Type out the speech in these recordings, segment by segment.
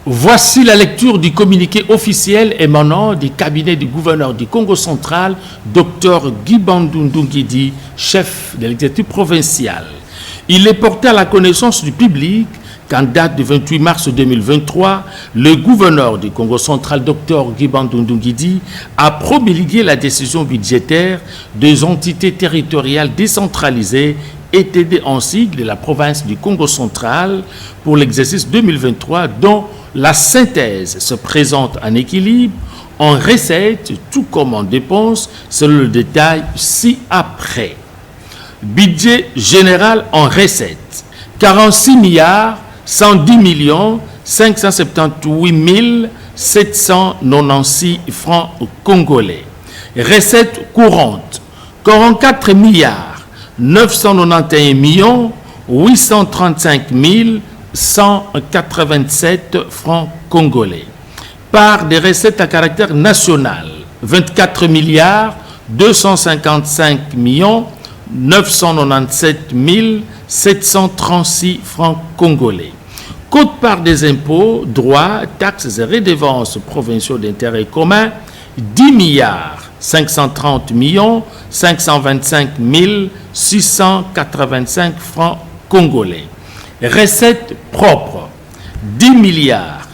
Voici la lecture du communiqué officiel émanant du cabinet du gouverneur du Congo central, Dr Guy Bandundu Nguidi, chef de l'exécutif provincial. Il est porté à la connaissance du public qu'en date du 28 mars 2023, le gouverneur du Congo central, Dr Guy Bandundu Nguidi, a promulgué la décision budgétaire des entités territoriales décentralisées ETD en sigle de la province du Congo central pour l'exercice 2023, dont la synthèse se présente en équilibre, en recettes, tout comme en dépenses, selon le détail ci-après. Budget général en recettes, 46 milliards 110 millions 578 796 francs congolais. Recettes courantes, 44 milliards 991 millions 835 187 francs congolais. Part des recettes à caractère national, 24 milliards 255 millions 997 736 francs congolais. Quote-part des impôts, droits, taxes et redevances provinciaux d'intérêt commun, 10 milliards 530 millions 525 685 francs congolais. Recettes propres, 10 milliards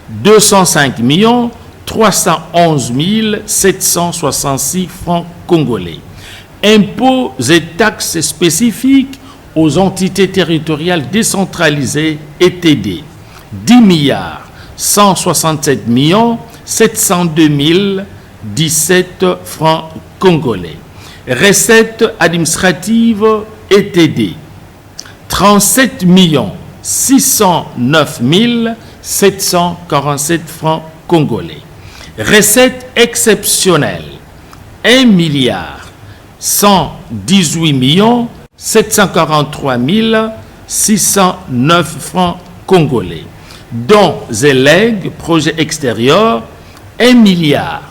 205 millions 311 766 francs congolais. Impôts et taxes spécifiques aux entités territoriales décentralisées ETD, 10 milliards 167 millions 702 017 francs congolais. Recettes administratives ETD, 37 millions 609 747 francs congolais. Recettes exceptionnelles, 1 milliard 118 millions 743 609 francs congolais, dont et legs, projets extérieurs, 1 milliard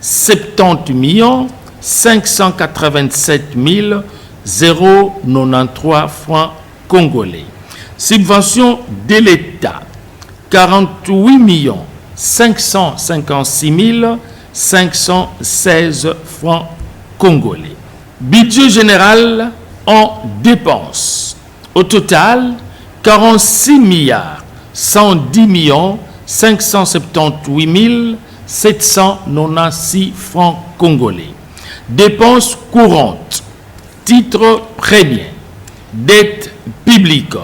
70 millions 587 093 francs congolais. Subventions de l'État, 48 millions 556 516 francs congolais. Budget général en dépenses. Au total, 46 milliards 110 millions 578 796 francs congolais. Dépenses courantes. Titre premier. Dette publique.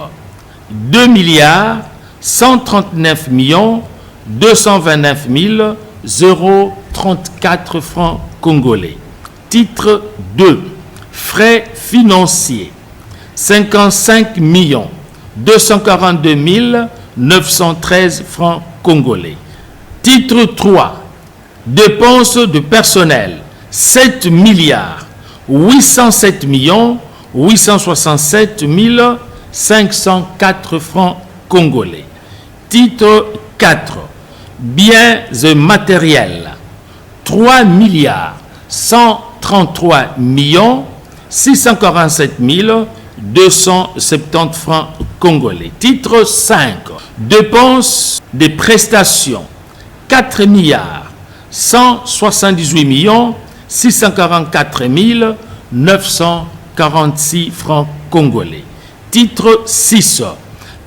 2 milliards 139 millions 229 034 francs congolais. Titre 2. Frais financiers, 55 millions 242 913 francs congolais. Titre 3. Dépenses de personnel, 7 milliards 807 millions 867 504 francs congolais. Titre 4. Biens et matériels, 3 milliards 133 millions 647 270 francs congolais. Titre 5. Dépenses des prestations, 4 milliards 178 millions 644 946 francs congolais. Titre 6.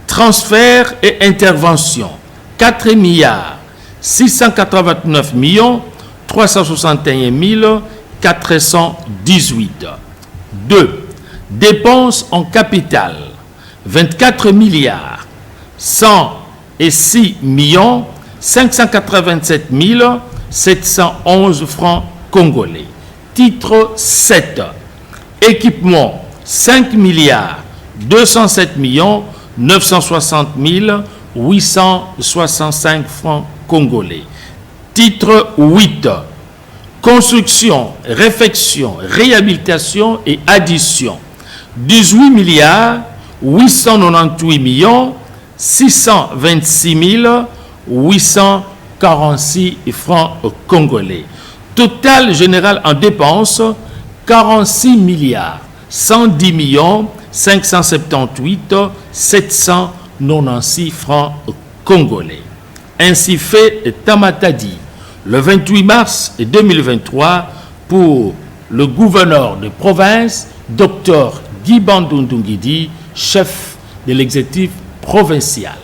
Transferts et interventions, 4 milliards 689 millions 361 418. 2. Dépenses en capital, 24 milliards 106 millions 587 711 francs congolais. Titre 7. Équipement, 5 milliards 207 millions 960 865 francs congolais. Titre 8. Construction, réfection, réhabilitation et addition, 18 milliards 898 millions 626 846 francs congolais. Total général en dépenses, 46 milliards 110 millions 578 796 francs congolais. Ainsi fait Tamatadi le 28 mars 2023 pour le gouverneur de province, Dr Guy Bandundu Nguidi, chef de l'exécutif provincial.